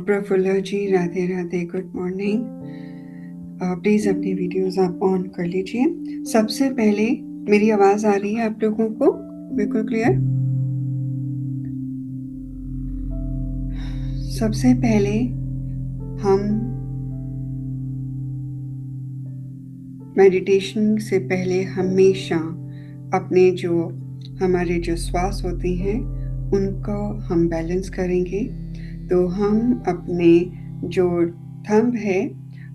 Prafulla ji, Radhe Radhe, good morning. Please अपनी videos आप on कर लीजिए। सबसे पहले मेरी आवाज़ आ रही है आप लोगों को बिल्कुल क्लियर? सबसे पहले हम मेडिटेशन से पहले हमेशा अपने हमारे जो श्वास होते हैं उनको हम बैलेंस करेंगे। तो हम अपने जो थंब है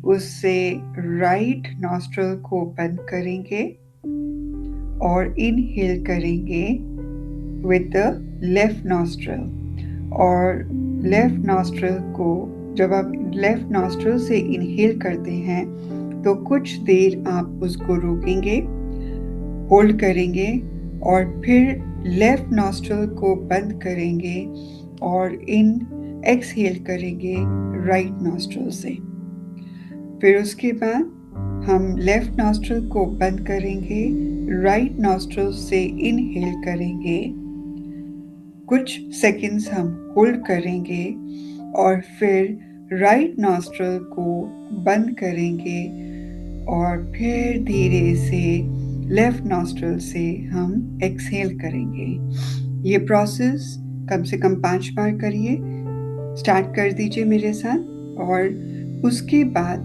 उससे राइट नॉस्ट्रल को बंद करेंगे और इनहेल करेंगे विद द लेफ्ट नॉस्ट्रल। और लेफ्ट नॉस्ट्रल को जब आप लेफ्ट नॉस्ट्रल से इनहेल करते हैं तो कुछ देर आप उसको रोकेंगे, होल्ड करेंगे और फिर लेफ्ट नॉस्ट्रल को बंद करेंगे और एक्सहेल करेंगे राइट नॉस्ट्रल से। फिर उसके बाद हम लेफ्ट नॉस्ट्रल को बंद करेंगे, राइट नॉस्ट्रल से इनहेल करेंगे, कुछ सेकंड्स हम होल्ड करेंगे और फिर राइट नॉस्ट्रल को बंद करेंगे और फिर धीरे से लेफ्ट नॉस्ट्रल से हम एक्सहेल करेंगे। ये प्रोसेस कम से कम 5 बार करिए। स्टार्ट कर दीजिए मेरे साथ और उसके बाद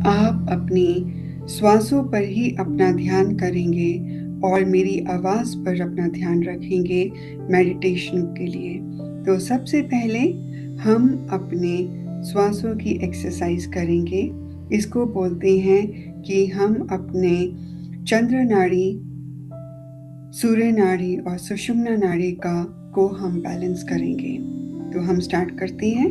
आप अपनी श्वासों पर ही अपना ध्यान करेंगे और मेरी आवाज़ पर अपना ध्यान रखेंगे मेडिटेशन के लिए। तो सबसे पहले हम अपने श्वासों की एक्सरसाइज करेंगे। इसको बोलते हैं कि हम अपने चंद्र नाड़ी, सूर्य नाड़ी और सुषुम्ना नाड़ी को हम बैलेंस करेंगे। तो हम स्टार्ट करते हैं।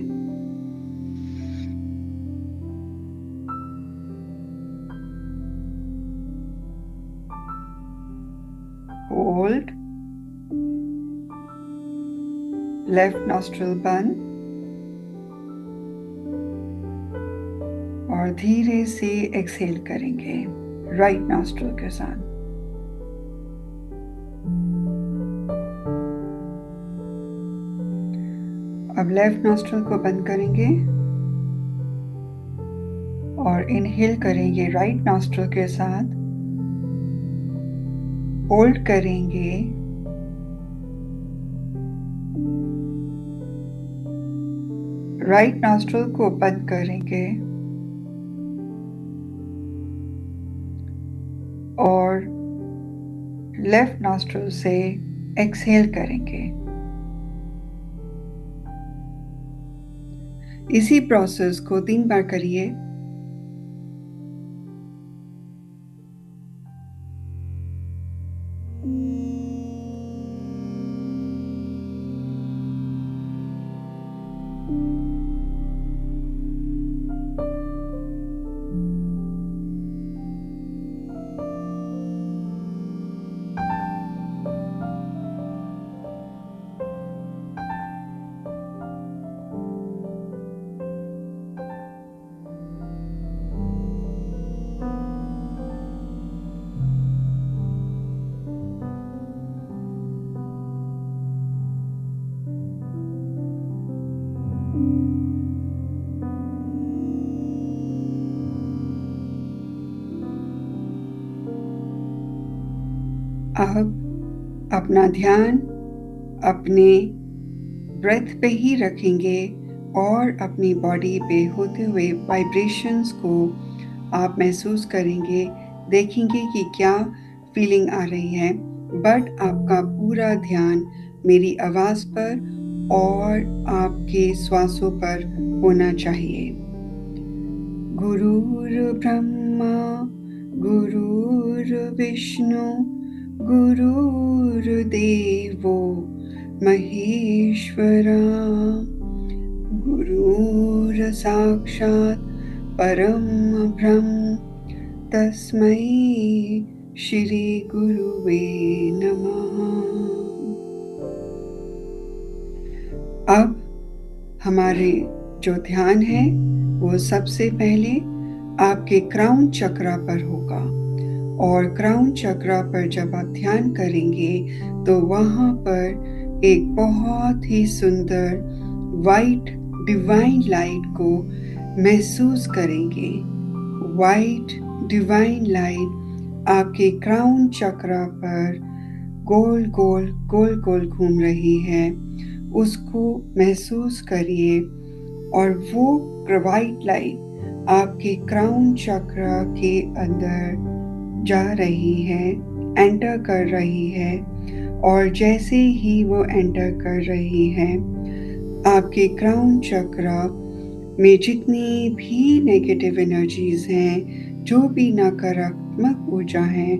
होल्ड, लेफ्ट नॉस्ट्रल बंद और धीरे से एक्सहेल करेंगे राइट नॉस्ट्रल के साथ। अब लेफ्ट नॉस्ट्रल को बंद करेंगे और इनहेल करेंगे राइट नॉस्ट्रल के साथ, होल्ड करेंगे राइट नॉस्ट्रल को बंद करेंगे और लेफ्ट नॉस्ट्रल से एक्सहेल करेंगे। इसी प्रोसेस को 3 बार करिए। अब अपना ध्यान अपने ब्रेथ पे ही रखेंगे और अपनी बॉडी पे होते हुए वाइब्रेशंस को आप महसूस करेंगे, देखेंगे कि क्या फीलिंग आ रही है। बट आपका पूरा ध्यान मेरी आवाज़ पर और आपके श्वासों पर होना चाहिए। गुरुर् ब्रह्मा गुरुर्विष्णु गुरुर्देवो महेश्वरा, गुरुर् साक्षात् परम ब्रह्म, तस्मै श्री गुरुवे नमः। अब हमारे जो ध्यान है वो सबसे पहले आपके क्राउन चक्रा पर होगा और क्राउन चक्रा पर जब आप ध्यान करेंगे तो वहाँ पर एक बहुत ही सुंदर वाइट डिवाइन लाइट को महसूस करेंगे। वाइट डिवाइन लाइट आपके क्राउन चक्रा पर गोल गोल गोल गोल घूम रही है, उसको महसूस करिए। और वो वाइट लाइट आपके क्राउन चक्रा के अंदर जा रही है, एंटर कर रही है। और जैसे ही वो एंटर कर रही है, आपके क्राउन चक्रा में जितनी भी नेगेटिव एनर्जीज हैं, जो भी नकारात्मक ऊर्जा है,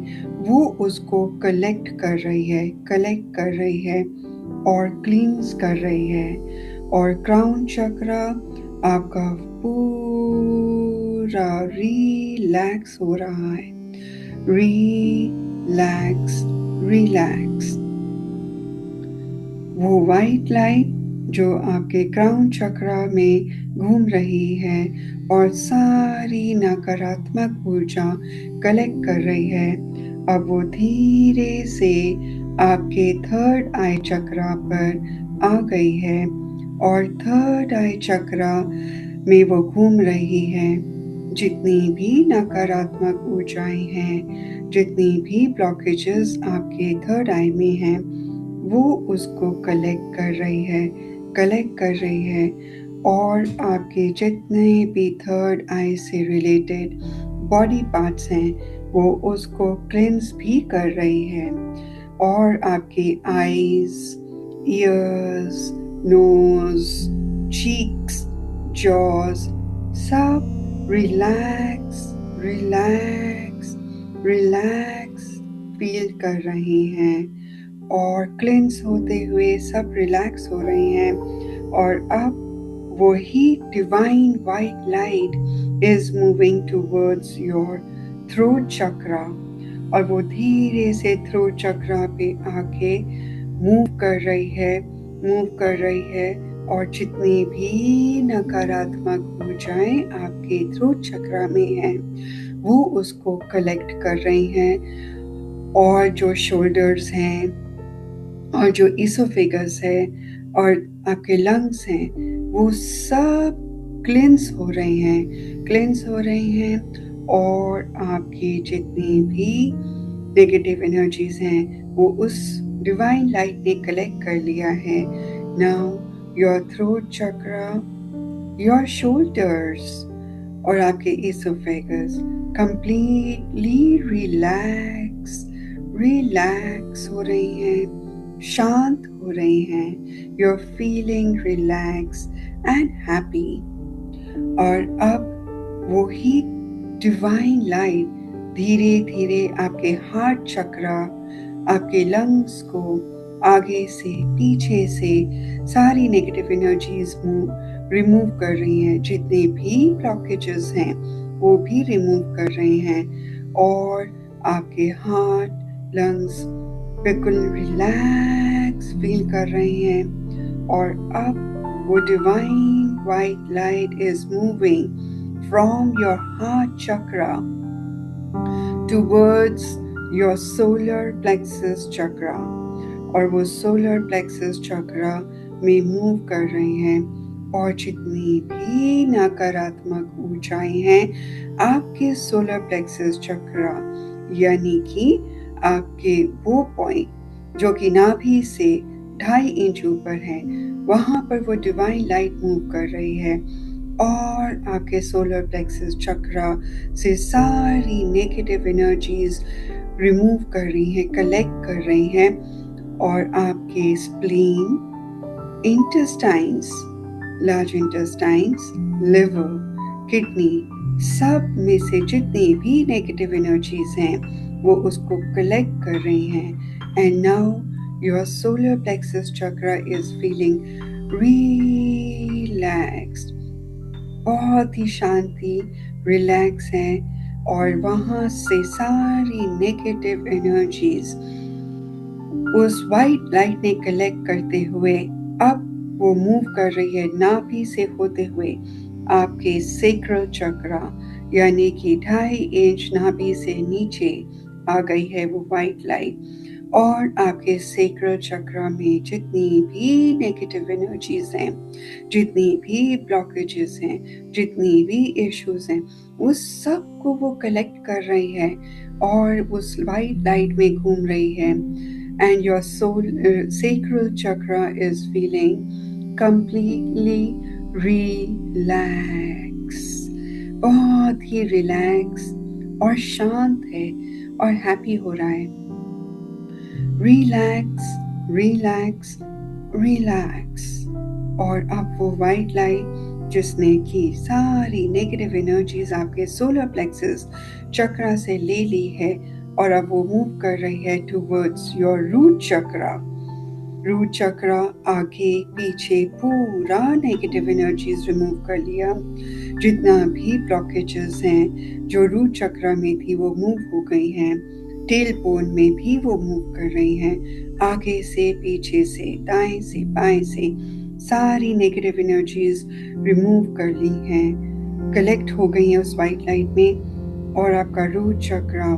वो उसको कलेक्ट कर रही है और क्लींस कर रही है। और क्राउन चक्रा आपका पूरा रिलैक्स हो रहा है। Relax relax. वो वाइट लाइट जो आपके क्राउन चक्रा में घूम रही है और सारी नकारात्मक ऊर्जा कलेक्ट कर रही है, अब वो धीरे से आपके थर्ड आई चक्रा पर आ गई है। और थर्ड आई चक्रा में वो घूम रही है। जितनी भी नकारात्मक ऊर्जाएं हैं, जितनी भी ब्लॉकेजेस आपके थर्ड आई में हैं, वो उसको कलेक्ट कर रही है। और आपके जितने भी थर्ड आई से रिलेटेड बॉडी पार्ट्स हैं, वो उसको क्लेंस भी कर रही है। और आपके eyes, ears, nose, cheeks, jaws सब रिलैक्स रिलैक्स रिलैक्स फील कर रही हैं। और क्लेंस होते हुए सब रिलैक्स हो रहे हैं। और अब वही divine white light is moving towards your throat chakra. और वो धीरे से थ्रोट चक्रा पे आके मूव कर रही है। और जितनी भी नकारात्मक ऊर्जाएं आपके थ्रोट चक्रा में हैं, वो उसको कलेक्ट कर रही हैं। और जो शोल्डर्स हैं, और जो इसोफेगस है, और आपके लंग्स हैं, वो सब क्लेंस हो रहे हैं। और आपकी जितनी भी नेगेटिव एनर्जीज हैं, वो उस डिवाइन लाइट ने कलेक्ट कर लिया है। Now your throat chakra, your shoulders और आपके इसोफेगस कंप्लीटली रिलैक्स हो रही हैं, शांत हो रही हैं। You are feeling relax and happy. और अब वो ही डिवाइन लाइट धीरे धीरे आपके हार्ट चक्रा, आपके लंग्स को आगे से पीछे से सारी नेगेटिव एनर्जीज रिमूव कर रही हैं। जितने भी ब्लॉकेजेस हैं, वो भी रिमूव कर रहे हैं। और आपके हार्ट, लंग्स बिल्कुल रिलैक्स फील कर रहे हैं। और अब वो divine white light is moving from your heart chakra towards your solar plexus chakra। और वो सोलर प्लेक्सस चक्रा में मूव कर रहे हैं। और जितनी भी नकारात्मक ऊर्जाएं हैं, आपके सोलर प्लेक्सस चक्रा यानी कि आपके वो पॉइंट जो कि नाभि से 2.5 इंच ऊपर है, वहां पर वो डिवाइन लाइट मूव कर रही है। और आपके सोलर प्लेक्सस चक्रा से सारी नेगेटिव एनर्जीज रिमूव कर रही हैं, कलेक्ट कर रही हैं। और आपके spleen, intestines, large intestines, liver, kidney, सब में से जितनी भी नेगेटिव एनर्जीज हैं, वो उसको कलेक्ट कर रही हैं। And now your solar plexus chakra is feeling relaxed, बहुत ही शांति, रिलैक्स है। और वहां से सारी नेगेटिव एनर्जीज उस वाइट लाइट ने कलेक्ट करते हुए अब वो मूव कर रही है, नाभि से होते हुए आपके सेक्रल चक्रा यानी कि 2.5 इंच नाभि से नीचे आ गई है वो वाइट लाइट। और आपके सैक्रल चक्र में जितनी भी नेगेटिव एनर्जीज हैं, जितनी भी ब्लॉकेजेस हैं, जितनी भी इश्यूज हैं, उस सब को वो कलेक्ट कर रही है और उस वाइट लाइट में घूम रही है। And your soul sacral chakra is feeling completely relax, बहुत ही रिलैक्स और शांत है और हैप्पी हो रहा है। Relax relax relax. और अब वो वाइट लाइट जिसने कि सारी नेगेटिव एनर्जीज आपके सोलर प्लेक्सस चक्रा से ले ली है और अब वो मूव कर रही है towards your root chakra. Root chakra आगे पीछे पूरा नेगेटिव एनर्जीज रिमूव कर लिया। जितना भी ब्लॉकेजेस हैं जो रूट चक्रा में थी वो मूव हो गई हैं। टेल बोन में भी वो मूव कर रही हैं। आगे से पीछे से दाएं से बाएं से सारी नेगेटिव एनर्जीज रिमूव कर ली हैं, कलेक्ट हो गई हैं उस वाइट लाइट में और आपका रूट चक्रा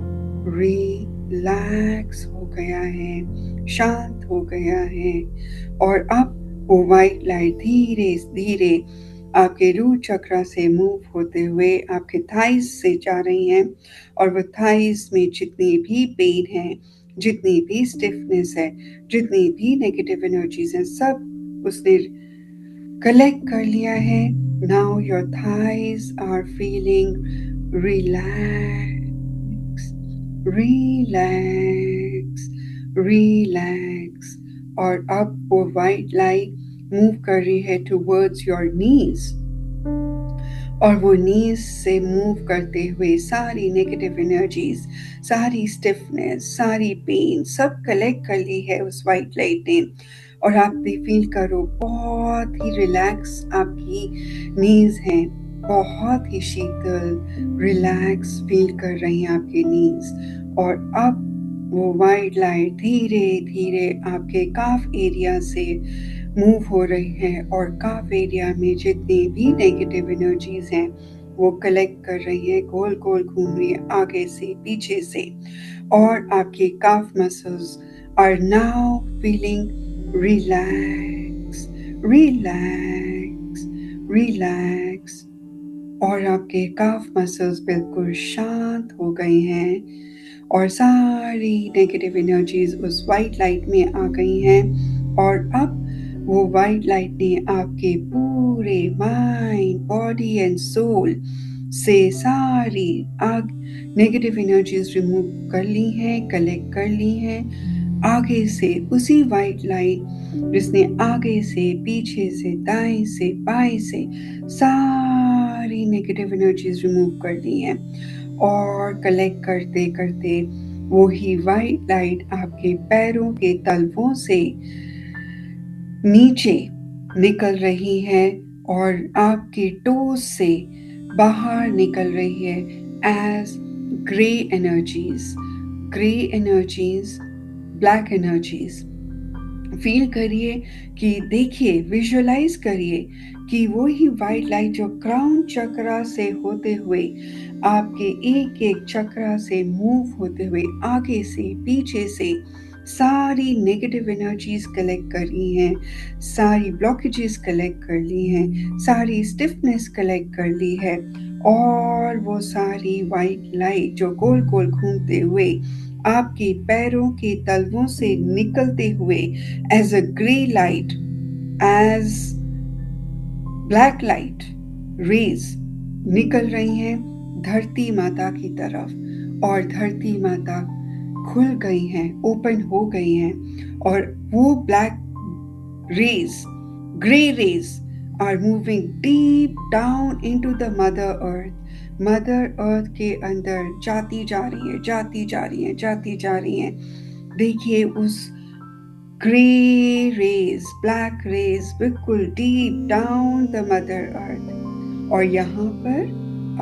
रिलैक्स हो गया है, शांत हो गया है। और अब वो वाइट लाइट धीरे धीरे आपके रूट चक्रा से मूव होते हुए आपके थाइस से जा रही हैं और वो थाइस में जितनी भी पेन है, जितनी भी स्टिफनेस है, जितनी भी नेगेटिव एनर्जीज हैं, सब उसने कलेक्ट कर लिया है। Now your thighs are feeling relax relax relax. और अब वो वाइट लाइट मूव कर रही है टुवर्ड्स योर नीज और वो नीज से मूव करते हुए सारी नेगेटिव एनर्जीज, सारी स्टिफनेस, सारी पेन सब कलेक्ट कर ली है उस वाइट लाइट ने। और आप भी फील करो बहुत ही रिलैक्स आपकी नीज हैं, बहुत ही शीतल रिलैक्स फील कर रही हैं आपकी नीज। और अब वो वाइट लाइट धीरे धीरे आपके काफ एरिया से मूव हो रही है और काफ एरिया में जितनी भी नेगेटिव एनर्जीज हैं वो कलेक्ट कर रही है, गोल गोल घूम रही है आगे से पीछे से। और आपके calf muscles are now feeling relax relax relax. और आपके काफ मसल्स बिल्कुल शांत हो गए हैं और सारी नेगेटिव एनर्जीज उस वाइट लाइट में आ गई हैं। और अब वो वाइट लाइट ने आपके पूरे माइंड, बॉडी एंड सोल से सारी नेगेटिव एनर्जीज रिमूव कर ली हैं, कलेक्ट कर ली हैं। आगे से उसी वाइट लाइट जिसने आगे से पीछे से दाएं से बाएं से सारी नेगेटिव एनर्जीज रिमूव कर ली हैं और कलेक्ट करते करते वही वाइट लाइट आपके पैरों के तलवों से नीचे निकल रही है और आपके टोज से बाहर निकल रही है as grey energies, grey energies, black energies. Feel करिए कि देखिए, विजुअलाइज करिए कि वो ही वाइट लाइट जो क्राउन चक्रा से होते हुए आपके एक एक चक्रा से मूव होते हुए आगे से पीछे से सारी नेगेटिव एनर्जीज कलेक्ट कर ली हैं, सारी ब्लॉकेजेस कलेक्ट कर ली हैं, सारी स्टिफनेस कलेक्ट कर ली है और वो सारी वाइट लाइट जो गोल गोल घूमते हुए आपके पैरों के तलवों से निकलते हुए as a grey light, as black light rays निकल रही हैं धरती माता की तरफ। और धरती माता खुल गई हैं, ओपन हो गई हैं और वो black rays, grey rays are moving deep down into the mother earth. Mother earth के अंदर जाती जा रही है, जाती जा रही है, जाती जा रही है। देखिए उस ग्रे रेज, ब्लैक रेज बिल्कुल डीप डाउन द मदर अर्थ। और यहाँ पर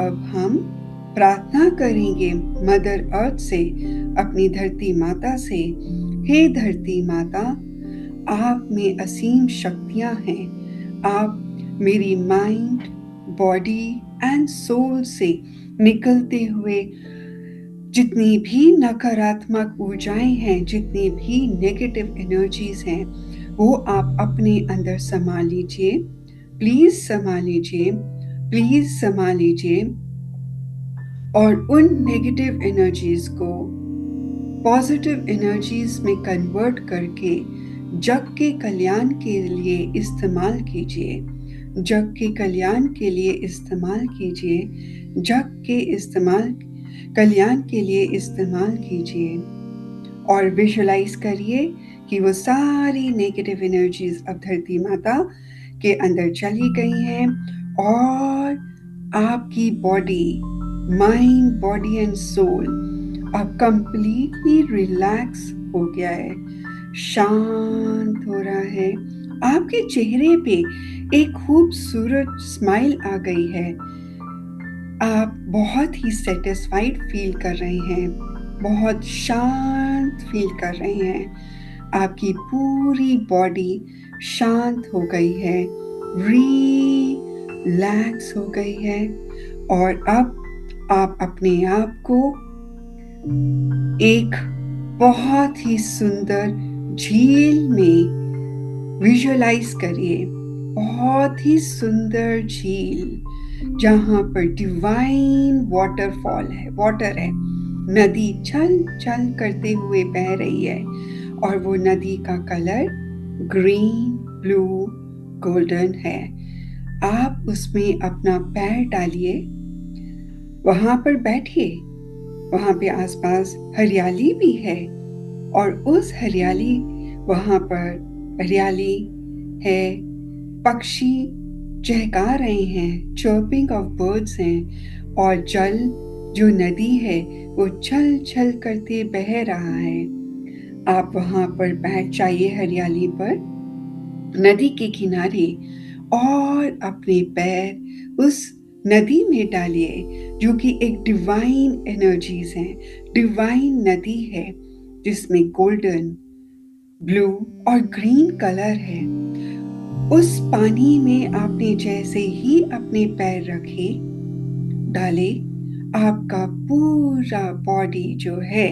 अब हम प्रार्थना करेंगे मदर अर्थ से, अपनी धरती माता से। हे धरती माता, आप में असीम शक्तियाँ हैं। आप मेरी माइंड, बॉडी एंड सोल से निकलते हुए जितनी भी नकारात्मक ऊर्जाएं हैं, जितनी भी नेगेटिव एनर्जीज हैं, वो आप अपने अंदर समा लीजिए। प्लीज समा लीजिए, प्लीज समा लीजिए और उन नेगेटिव एनर्जीज को पॉजिटिव एनर्जीज में कन्वर्ट करके जग के कल्याण के लिए इस्तेमाल कीजिए। जग के कल्याण के लिए इस्तेमाल कीजिए। जग के कल्याण के लिए इस्तेमाल कीजिए और विजुलाइज करिए कि वो सारी नेगेटिव एनर्जीज अब धरती माता के अंदर चली गई हैं और आपकी body, mind, body and soul अब कंप्लीटली रिलैक्स हो गया है, शांत हो रहा है। आपके चेहरे पे एक खूबसूरत स्माइल आ गई है। आप बहुत ही सेटिस्फाइड फील कर रहे हैं, बहुत शांत फील कर रहे हैं। आपकी पूरी बॉडी शांत हो गई है, रिलैक्स हो गई है और अब आप अपने आप को एक बहुत ही सुंदर झील में विजुअलाइज करिए। बहुत ही सुंदर झील जहां पर डिवाइन वाटर है। नदी छल छल करते हुए बह रही है और वो नदी का कलर ग्रीन, ब्लू, गोल्डन है। आप उसमें अपना पैर डालिए, वहां पर बैठिए। वहां पे आसपास हरियाली भी है और उस वहां पर हरियाली है, पक्षी चहका रहे हैं, चर्पिंग ऑफ बर्ड्स हैं और जल जो नदी है वो छल छल करते बह रहा है। आप वहां पर बैठ जाइए हरियाली पर, नदी के किनारे, और अपने पैर उस नदी में डालिए जो कि एक डिवाइन एनर्जीज है, डिवाइन नदी है जिसमें गोल्डन, ब्लू और ग्रीन कलर है। उस पानी में आपने जैसे ही अपने पैर रखे, डाले, आपका पूरा बॉडी जो है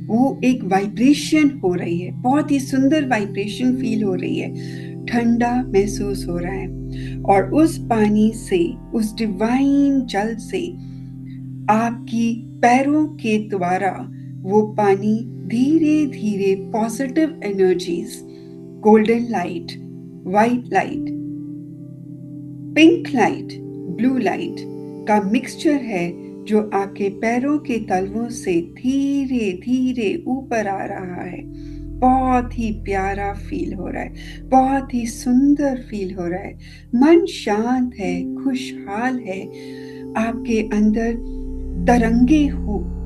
वो एक वाइब्रेशन हो रही है, बहुत ही सुंदर वाइब्रेशन फील हो रही है, ठंडा महसूस हो रहा है और उस पानी से, उस डिवाइन जल से आपकी पैरों के द्वारा वो पानी धीरे धीरे positive energies, golden light, white light, pink light, blue light का मिक्सचर है जो आपके पैरों के तलवों से धीरे धीरे ऊपर आ रहा है। बहुत ही प्यारा फील हो रहा है, बहुत ही सुंदर फील हो रहा है। मन शांत है, खुशहाल है। आपके अंदर तरंगे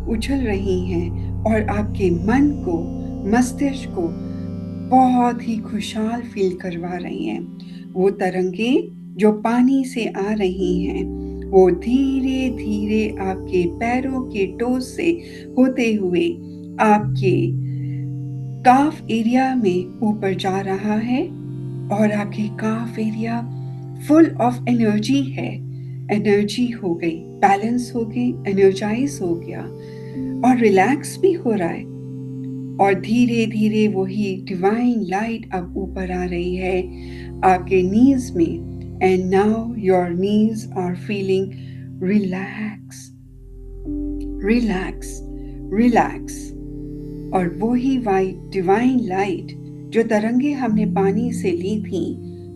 उछल रही हैं और आपके मन को, मस्तिष्क को बहुत ही खुशहाल फील करवा रही हैं। वो तरंगे जो पानी से आ रही हैं वो धीरे धीरे आपके पैरों के टोस से होते हुए आपके काफ एरिया में ऊपर जा रहा है और आपकी काफ एरिया फुल ऑफ एनर्जी है। एनर्जी हो गई, बैलेंस हो गई, एनर्जाइज हो गया और रिलैक्स भी हो रहा है और धीरे धीरे वही डिवाइन लाइट अब ऊपर आ रही है आपके नीज में। And now your knees are feeling relax, relax, relax. और वही वाइट डिवाइन लाइट जो तरंगे हमने पानी से ली थी,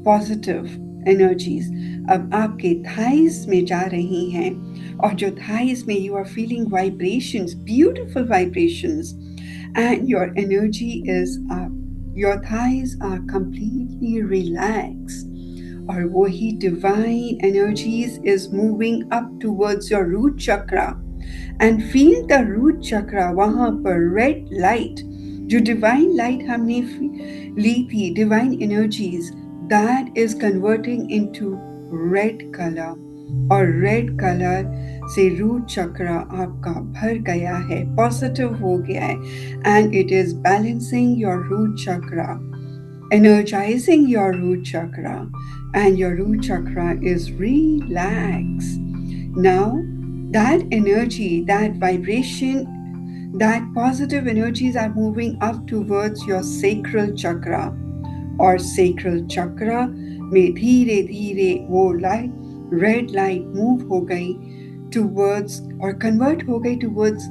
पॉजिटिव एनर्जीज, अब आपके थाइज में जा रही हैं और जो थाइज में you are feeling vibrations, beautiful vibrations, and your energy is up. Your thighs are completely relaxed. और वही divine energies is moving up towards your root chakra and feel the root chakra, वहां पर red light, जो divine light हमने ली थी, divine energies, that is converting into red color और red color से root chakra आपका भर गया है, positive हो गया है and it is balancing your root chakra, energizing your root chakra, and your root chakra is relaxed. Now, that energy, that vibration that positive energies are moving up towards your sacral chakra, और sacral chakra में धीरे धीरे वो light, red light move हो गई towards और convert हो गई towards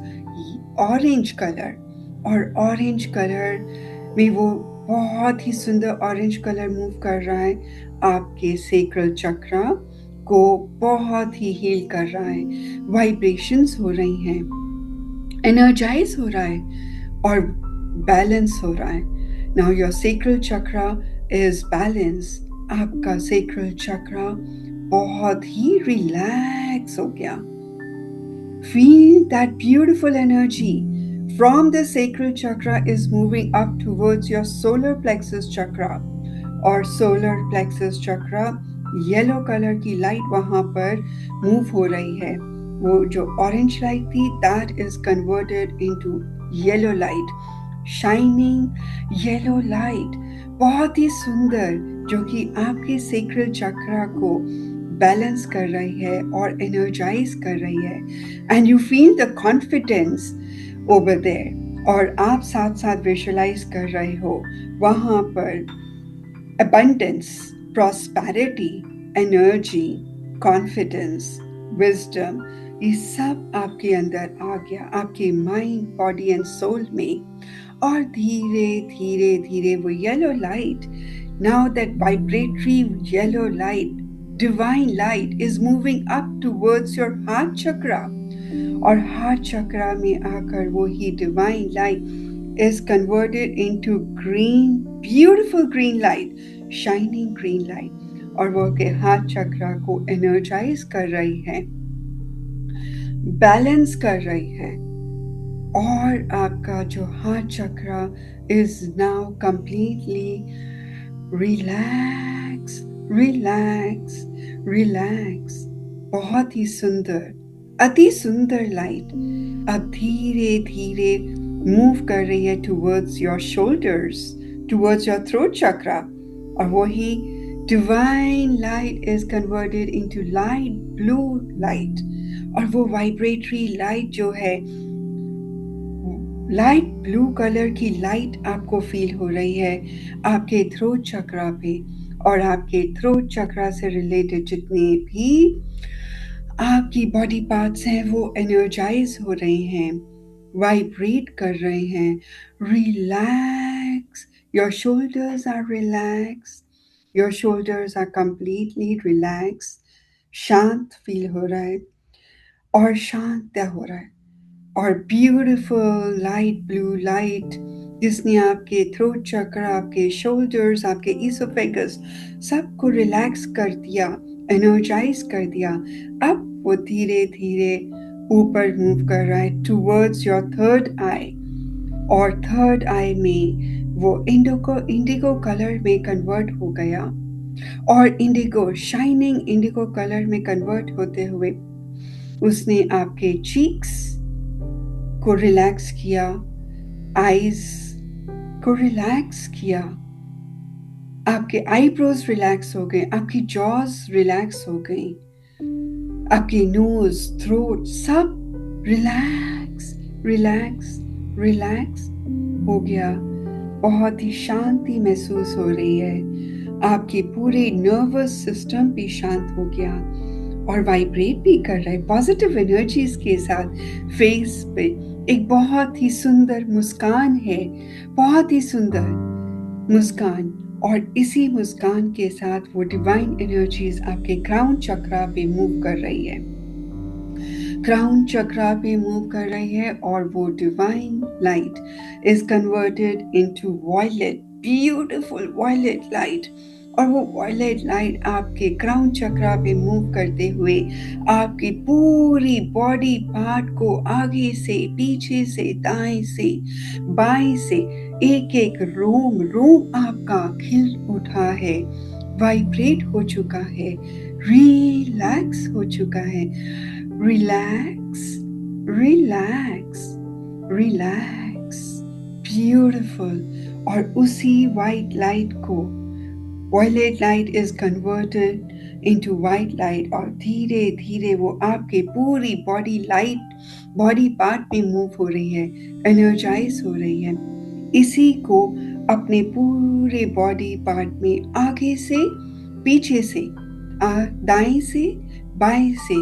ऑरेंज कलर, और ऑरेंज कलर में वो बहुत ही सुंदर ऑरेंज कलर मूव कर रहा है, आपके सेक्रल चक्रा को बहुत ही हील कर रहा है, वाइब्रेशंस हो रही हैं, एनर्जाइज हो रहा है और बैलेंस हो रहा है। Now your sacral chakra is balance, आपका सेक्रल चक्रा बहुत ही रिलैक्स हो गया। Feel that beautiful energy from the sacral chakra is moving up towards your solar plexus chakra, और solar plexus chakra yellow colour की लाइट वहां पर मूव हो रही है, वो जो ऑरेंज लाइट थी that is converted into yellow light, shining yellow light, बहुत ही सुंदर, जो कि आपके सेक्रल चक्रा को बैलेंस कर रही है और एनर्जाइज कर रही है, and you feel the confidence over there, और आप साथ साथ विजुअलाइज कर रहे हो वहां पर abundance, prosperity, energy, confidence, wisdom, ये सब आपके अंदर आ गया, आपके माइंड, बॉडी एंड सोल में, और धीरे धीरे धीरे वो yellow light, now that vibratory yellow light, divine light is moving up towards your heart chakra, और हार्ट चक्रा में आकर वो ही divine light is converted into green, beautiful green light, shining green light, और वो के हार्ट चक्रा को एनर्जाइज कर रही है, बैलेंस कर रही है, और आपका जो heart chakra is now completely relax, relax, relax, बहुत ही सुंदर, अति सुंदर लाइट अब धीरे धीरे मूव कर रही है towards your shoulders, towards your throat chakra, और वही divine light is converted into light blue light, और वो वाइब्रेटरी लाइट जो है, लाइट ब्लू कलर की लाइट आपको फील हो रही है आपके थ्रोट चक्रा पे, और आपके थ्रोट चक्रा से रिलेटेड जितने भी आपकी बॉडी पार्ट्स हैं वो एनर्जाइज हो रहे हैं, वाइब्रेट कर रहे हैं, relax, your shoulders are relax, your shoulders are completely relax, शांत फील हो रहा है और शांत हो रहा है, और ब्यूटीफुल लाइट ब्लू लाइट जिसने आपके थ्रोट चक्र, आपके शोल्डर्स, आपके इसोफेगस सबको रिलैक्स कर दिया, एनर्जाइज कर दिया, अब वो धीरे धीरे ऊपर मूव कर रहा है टुवर्ड्स योर थर्ड आई, और थर्ड आई में वो इंडिगो कलर में कन्वर्ट हो गया, और इंडिगो शाइनिंग इंडिगो कलर में कन्वर्ट होते हुए उसने आपके चीक्स को रिलैक्स किया, आईज को रिलैक्स किया, आपके आईब्रोज रिलैक्स हो गए, आपकी जॉज रिलैक्स हो गई, आपकी नोज, थ्रोट सब रिलैक्स रिलैक्स रिलैक्स हो गया, बहुत ही शांति महसूस हो रही है, आपकी पूरे नर्वस सिस्टम भी शांत हो गया और वाइब्रेट भी कर रहा है पॉजिटिव एनर्जीज के साथ। फेस पे एक बहुत ही सुंदर मुस्कान है, बहुत ही सुंदर मुस्कान, और इसी मुस्कान के साथ वो डिवाइन एनर्जीज आपके क्राउन चक्रा पे मूव कर रही है, क्राउन चक्रा पे मूव कर रही है, और वो divine light is converted into violet, beautiful violet light, और वो वायलेट लाइट आपके क्राउन चक्रा पे मूव करते हुए आपकी पूरी बॉडी पार्ट को आगे से, पीछे से, दाएं से, बाएं से, एक एक रोम आपका खिल उठा है, वाइब्रेट हो चुका है, रिलैक्स हो चुका है, रिलैक्स रिलैक्स रिलैक्स, ब्यूटीफुल, और उसी वाइट लाइट को Violet light is converted into white light और धीरे धीरे वो आपके पूरी बॉडी पार्ट में मूव हो रही है, एनर्जाइज हो रही है। इसी को अपने पूरे बॉडी पार्ट में आगे से पीछे से दाएं से बाएं से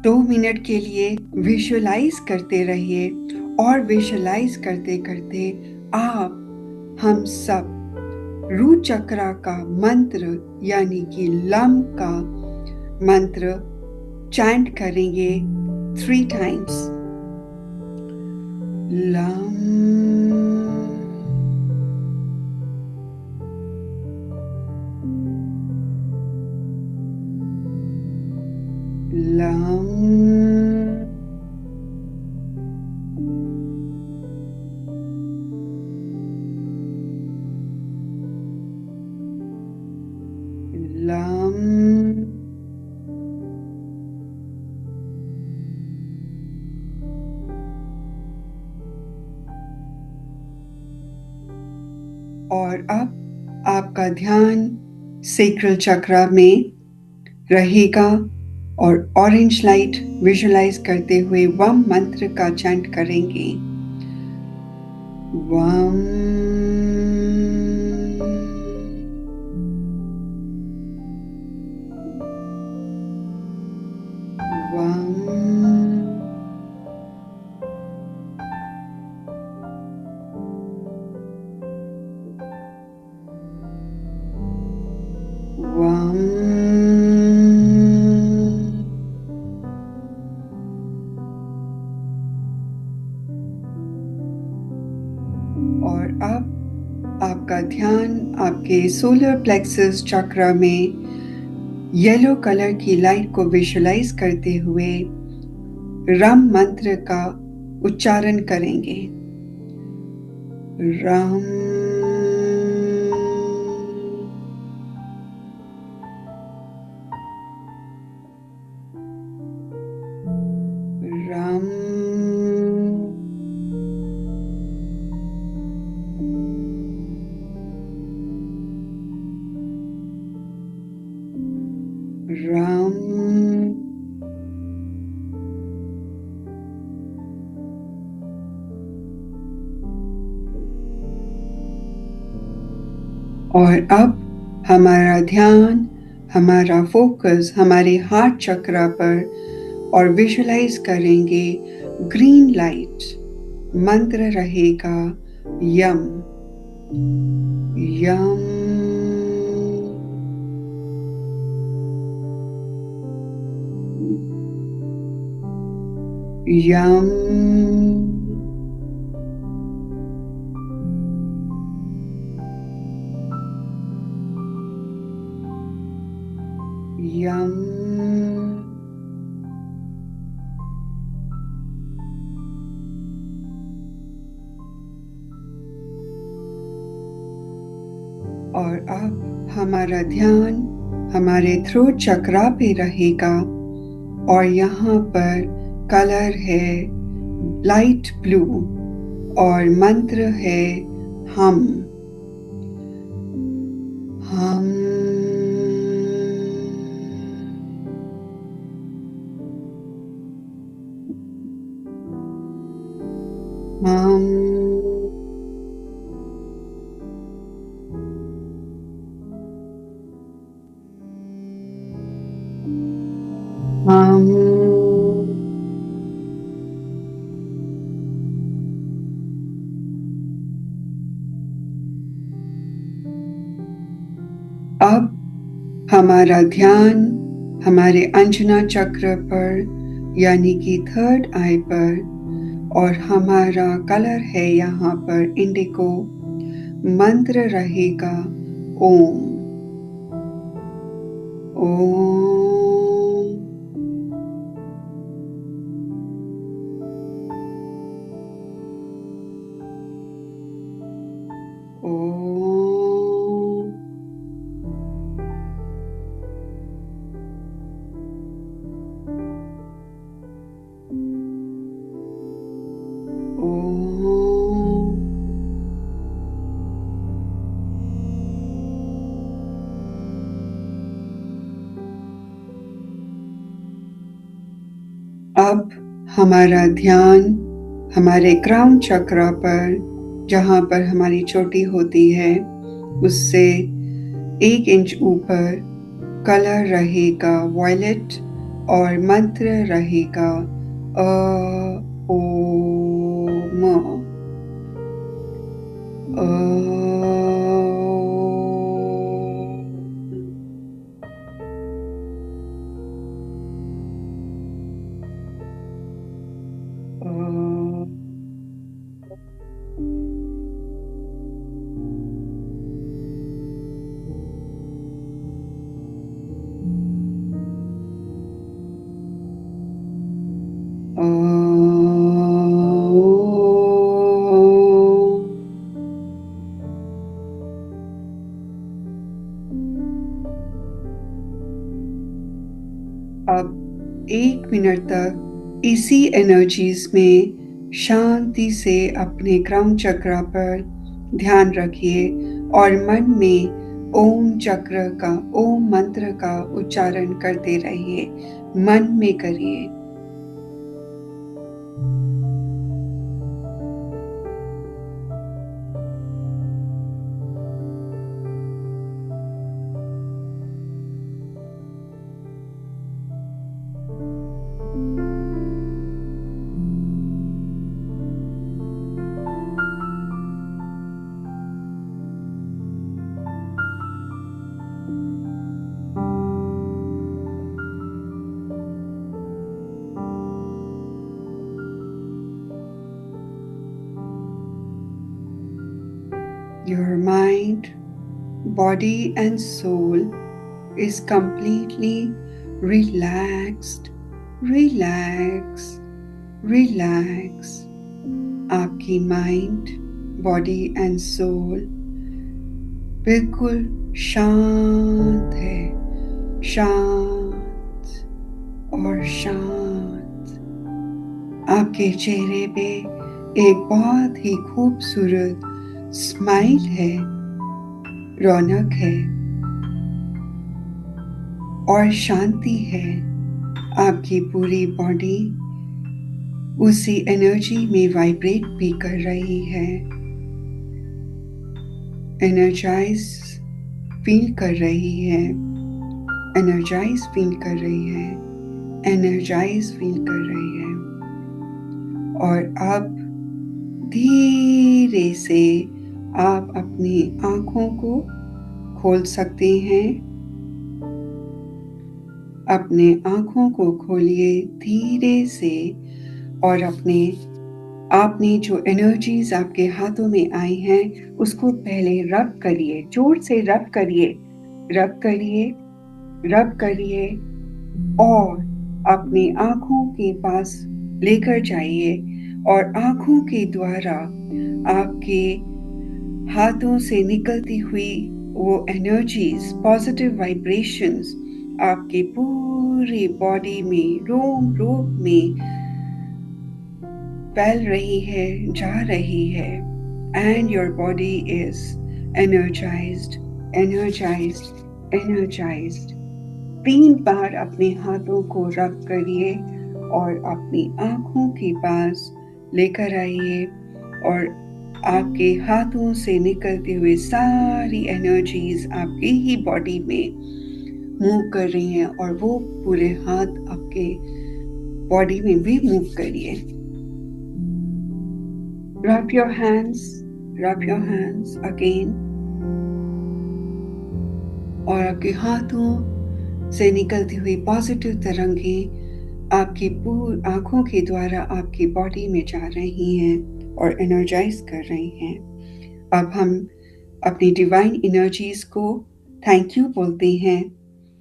2 मिनट के लिए विजुअलाइज करते रहिए और विजुअलाइज करते करते आप हम सब रूट चक्रा का मंत्र यानी कि लम का मंत्र चैंट करेंगे 3 टाइम्स। लम लम लम और अब आपका ध्यान सेक्रल चक्रा में रहेगा और ऑरेंज लाइट विजुअलाइज करते हुए वम मंत्र का चैंट करेंगे। वम और अब आपका ध्यान आपके सोलर प्लेक्सस चक्र में येलो कलर की लाइट को विजुअलाइज करते हुए रम मंत्र का उच्चारण करेंगे। रम रम रम और अब हमारा ध्यान हमारा फोकस हमारे हार्ट चक्रा पर और विजुअलाइज करेंगे ग्रीन लाइट। मंत्र रहेगा यम यम यम यम और अब हमारा ध्यान हमारे थ्रोट चक्रा पे रहेगा और यहाँ पर कलर है लाइट ब्लू और मंत्र है हम हम हम हम अब हमारा ध्यान हमारे अंजना चक्र पर यानी कि थर्ड आई पर और हमारा कलर है यहाँ पर इंडिगो। मंत्र रहेगा ओम ओम ओम ओम अब हमारा ध्यान हमारे क्राउन चक्रा पर, जहाँ पर हमारी चोटी होती है, उससे 1 इंच ऊपर कलर रहेगा वॉयलेट और मंत्र रहेगा ओम। अब 1 मिनट तक इसी एनर्जीज में शांति से अपने क्राउन चक्रा पर ध्यान रखिए और मन में ओम चक्र का, ओम मंत्र का उच्चारण करते रहिए। मन में करिए। Your mind, body and soul is completely relaxed, relax, relax. आपकी माइंड, बॉडी एंड सोल बिल्कुल शांत है, शांत और शांत। आपके चेहरे पे एक बहुत ही खूबसूरत स्माइल है, रौनक है और शांति है। आपकी पूरी बॉडी उसी एनर्जी में वाइब्रेट भी कर रही है। एनर्जाइज फील कर रही है, एनर्जाइज फील कर रही है, एनर्जाइज फील कर रही है। और अब धीरे से आप अपनी आंखों को खोल सकते हैं। अपने आंखों को खोलिए धीरे से और आपने जो एनर्जीज आपके हाथों में आई हैं उसको पहले रब करिए, जोर से रब करिए, रब करिए, रब करिए और अपनी आंखों के पास लेकर जाइए और आंखों के द्वारा आपके हाथों से निकलती हुई वो एनर्जीज, पॉजिटिव वाइब्रेशंस आपकी पूरी बॉडी में, रोम रोम में फैल रही है, जा रही है। And your body is energised, energised, energised. 3 बार अपने हाथों को रब करिए और अपनी आंखों के पास लेकर आइए और आपके हाथों से निकलते हुए सारी एनर्जीज आपकी ही बॉडी में मूव कर रही हैं और वो पूरे हाथ आपके बॉडी में भी मूव करिए। Rub your hands again और आपके हाथों से निकलती हुई पॉजिटिव तरंगें आपकी आंखों के द्वारा आपकी बॉडी में जा रही हैं और एनर्जाइज कर रही हैं। अब हम अपनी डिवाइन एनर्जीज को थैंक यू बोलते हैं,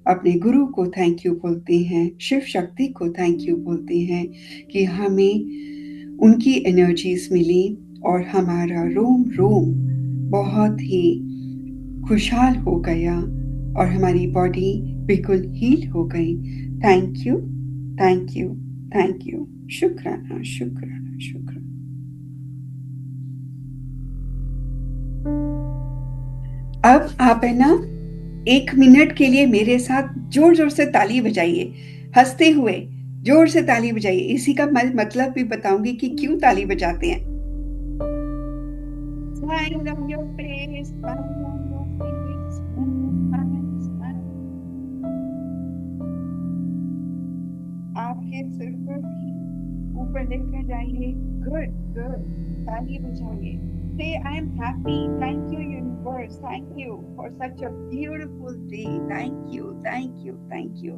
अपने गुरु को थैंक यू बोलते हैं, शिव शक्ति को थैंक यू बोलते हैं कि हमें उनकी एनर्जीज मिली और हमारा रोम रोम बहुत ही खुशहाल हो गया और हमारी बॉडी बिल्कुल हील हो गई। Thank you, thank you, thank you. शुक्राना, शुक्राना, शुक्राना। अब आप है ना 1 मिनट के लिए मेरे साथ जोर जोर से ताली बजाइए, हंसते हुए ज़ोर से ताली बजाइए। इसी का मैं मतलब भी बताऊँगी कि क्यों ताली बजाते हैं। Smile on your face, smile on your face, smile, smile, smile. आपके सिर को भी ऊपर लेकर जाइए। Good, good. ताली बजाइए। Say, I'm happy. Thank you, universe. Thank you for such a beautiful day. Thank you, thank you, thank you.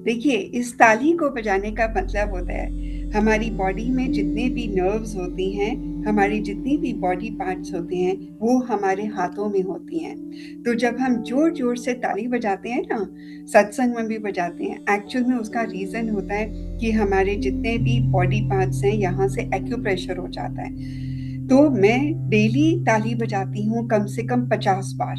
देखिए, इस ताली को बजाने का मतलब होता है, हमारी बॉडी में जितने भी नर्व्स होती हैं, हमारी जितनी भी बॉडी पार्ट्स होते हैं, वो हमारे हाथों में होती हैं। तो जब हम ज़ोर-ज़ोर से ताली बजाते हैं ना, सत्संग में भी बजाते हैं, एक्चुअल में उसका रीज़न होता है कि हमारे जितने भी बॉडी पार्ट्स हैं, यहाँ से एक्यूप्रेशर हो जाता है। तो मैं डेली ताली बजाती हूँ कम से कम 50 बार,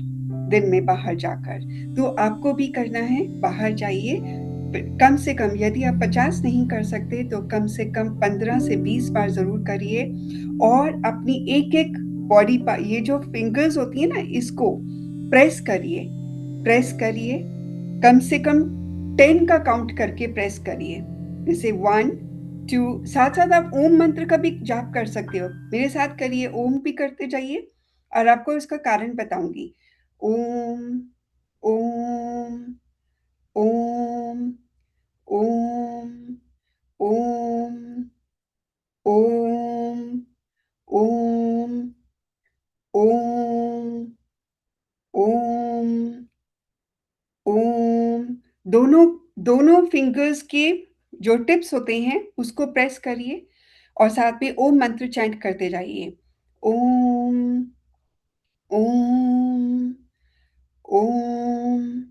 दिन में बाहर जाकर। तो आपको भी करना है, बाहर जाइए, कम से कम यदि आप 50 नहीं कर सकते तो कम से कम 15 से 20 बार ज़रूर करिए और अपनी एक-एक बॉडी ये जो फिंगर्स होती है ना इसको प्रेस करिए, कम से कम 10 का काउंट करके प्रेस करिए। जैसे 1, 2 साथ-साथ आप ओम मंत्र का भी जाप कर सकते हो। मेरे साथ करिए, ओम भी करते जाइए और आपको इसका कारण बताऊँगी। ओम, ओम, ओम, ओम, ओम, ओम, ओम, ओम, ओम, ओम। दोनों दोनों फिंगर्स के जो टिप्स होते हैं उसको प्रेस करिए और साथ में ओम मंत्र चैंट करते जाइए। ओम, ओम, ओम,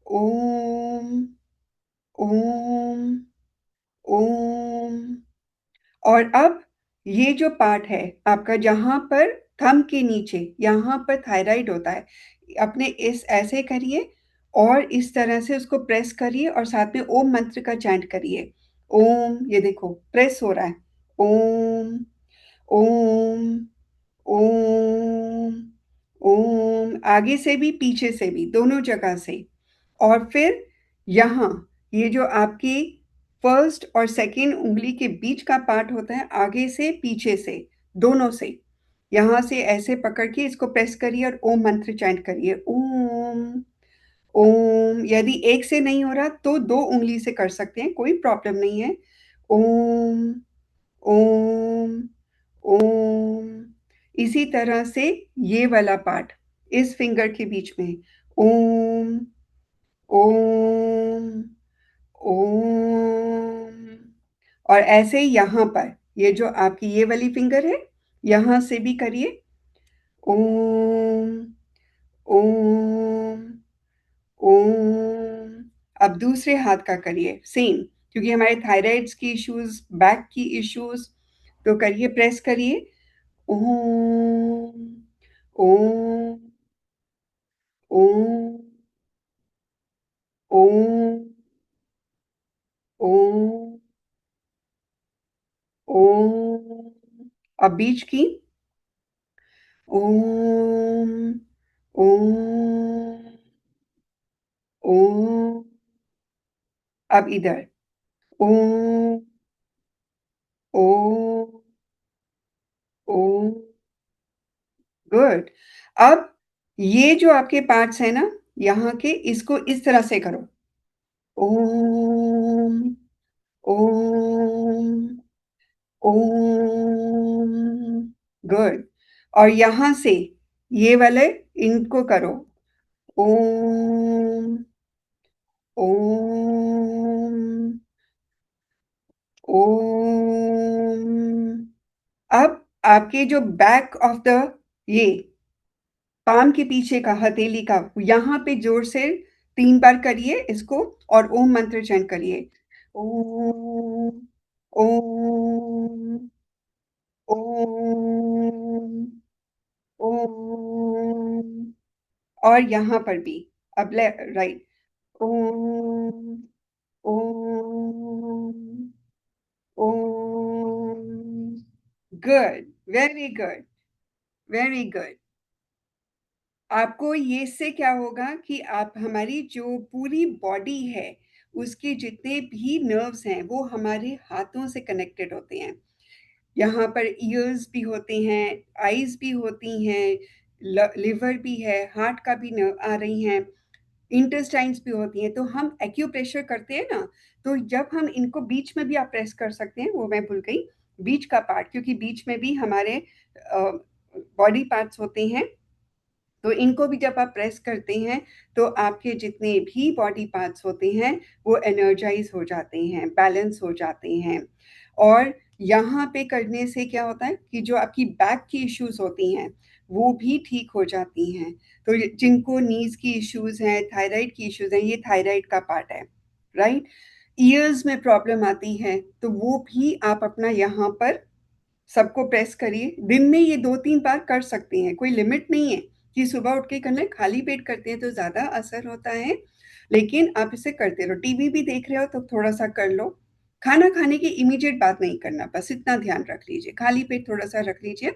ओम, ओम, ओम। और अब ये जो पार्ट है आपका जहाँ पर थंब के नीचे, यहाँ पर थायराइड होता है, अपने इस ऐसे करिए और इस तरह से उसको प्रेस करिए और साथ में ओम मंत्र का चैंट करिए। ओम, ये देखो प्रेस हो रहा है। ओम, ओम, ओम, ओम, आगे से भी पीछे से भी दोनों जगह से। और फिर यहाँ ये जो आपकी फर्स्ट और सेकंड उँगली के बीच का पार्ट होता है, आगे से पीछे से, दोनों से, यहाँ से ऐसे पकड़ के इसको प्रेस करिए और ओम मंत्र चैंट करिए। ओम, ओम, यदि एक से नहीं हो रहा तो 2 उँगली से कर सकते हैं, कोई प्रॉब्लम नहीं है। ओम, ओम, ओम। इसी तरह से ये वाला पार्ट, इस फिंगर के बीच में। ओम, ओम, ओम। और ऐसे ही यहाँ पर, ये जो आपकी ये वाली फिंगर है, यहाँ से भी करिए। ओम, ओम, ओम। अब दूसरे हाथ का करिए, सेम, क्योंकि हमारे थायराइड्स की इश्यूज़, बैक की इश्यूज़, तो करिए, प्रेस करिए। ओम, ओम, ओम, ओम, ओम, ओम। अब बीच की। ओम, ओम, ओम। अब इधर। ओम, ओम, ओम। गुड। अब ये जो आपके पार्ट्स हैं ना, यहाँ के, इसको इस तरह से करो। ओम, ओम, ओम। गुड। और यहाँ से ये वाले इनको करो। ओम, ओम, ओम। अब आपके जो बैक ऑफ द ये पाम के पीछे का हथेली का यहाँ पे जोर से 3 बार करिए इसको और ओम मंत्र चैंट करिए। ओम, ओम, ओम, ओम। और यहाँ पर भी, अब ले right. Om, Om, Om. Good, very good, very good. आपको ये इससे क्या होगा कि आप हमारी जो पूरी बॉडी है, उसके जितने भी नर्व्स हैं वो हमारे हाथों से कनेक्टेड होते हैं। यहाँ पर ईयर्स भी होते हैं, आईज भी होती हैं, लिवर भी है, हार्ट का भी नर्व आ रही हैं, इंटेस्टाइन्स भी होती हैं। तो हम एक्यूप्रेशर करते हैं ना, तो जब हम इनको बीच में भी आप प्रेस कर सकते हैं, वो मैं भूल गई, बीच का पार्ट, क्योंकि बीच में भी हमारे बॉडी पार्ट्स होते हैं। तो इनको भी जब आप प्रेस करते हैं तो आपके जितने भी बॉडी पार्ट्स होते हैं वो एनर्जाइज हो जाते हैं, बैलेंस हो जाते हैं। और यहाँ पे करने से क्या होता है कि जो आपकी बैक की इश्यूज होती हैं वो भी ठीक हो जाती हैं। तो जिनको नीज की इश्यूज हैं, थायराइड की इश्यूज हैं, ये थायराइड का पार्ट है, राइट। ईयर्स में प्रॉब्लम आती है तो वो भी आप अपना यहाँ पर सबको प्रेस करिए। दिन में ये 2-3 बार कर सकते हैं, कोई लिमिट नहीं है कि सुबह उठ के करना है। खाली पेट करते हैं तो ज़्यादा असर होता है, लेकिन आप इसे करते रहो। टीवी भी देख रहे हो तो थोड़ा-सा कर लो। खाना खाने की इमीडिएट बात नहीं करना, बस इतना ध्यान रख लीजिए। खाली पेट थोड़ा-सा रख लीजिए।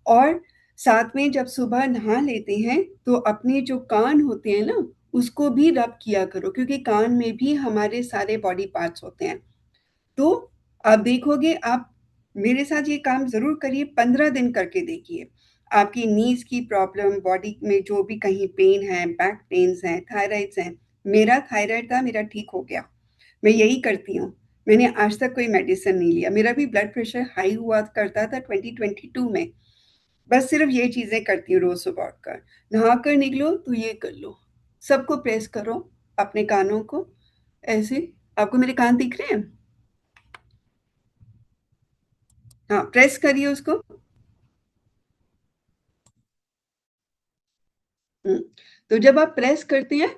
और साथ में जब सुबह नहा लेते हैं तो अपने जो कान होते हैं ना, उसको भी रब किया करो, क्योंकि कान में भी हमारे सारे बॉडी पार्ट्स होते हैं। तो आप देखोगे, आप मेरे साथ ये काम ज़रूर करिए, 15 दिन करके देखिए। आपकी नीज़ की प्रॉब्लम, बॉडी में जो भी कहीं पेन है, बैक पेन्स हैं, थायराइड्स हैं, मेरा थायराइड था, मेरा ठीक हो गया। मैं यही करती हूँ। मैंने आज तक कोई मेडिसिन नहीं लिया। मेरा भी ब्लड प्रेशर हाई हुआ करता था 2022 में। बस सिर्फ ये चीज़ें करती हूँ रोज़ सुबह उठकर। नहाकर निकलो तो ये कर लो। सबको प्रेस करो, अपने कानों को ऐसे। आपको मेरे कान दिख रहे हैं? हाँ, प्रेस करिए उसको। हुँ, तो जब आप प्रेस करते हैं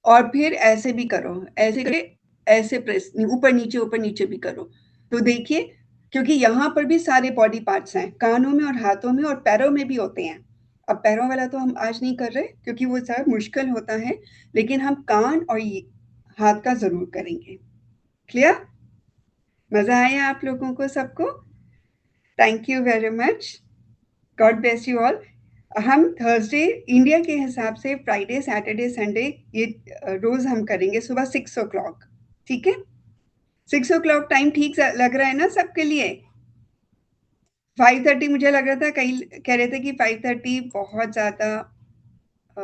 और फिर ऐसे भी करो, ऐसे करके ऐसे प्रेस, ऊपर नीचे भी करो। तो देखिए, क्योंकि यहाँ पर भी सारे बॉडी पार्ट्स हैं, कानों में और हाथों में और पैरों में भी होते हैं। अब पैरों वाला तो हम आज नहीं कर रहे क्योंकि वो ज़रा मुश्किल होता है, लेकिन हम कान और ये हाथ का ज़रूर करेंगे। क्लियर? मज़ा आया आप लोगों को सबको? Thank you very much. God bless you all. हम थर्सडे इंडिया के हिसाब से फ्राइडे, सैटरडे, संडे ये रोज हम करेंगे सुबह 6 o'clock। ठीक है? 6 o'clock टाइम ठीक लग रहा है ना सबके लिए? 5:30 मुझे लग रहा था, कई कह रहे थे कि 5:30 बहुत ज्यादा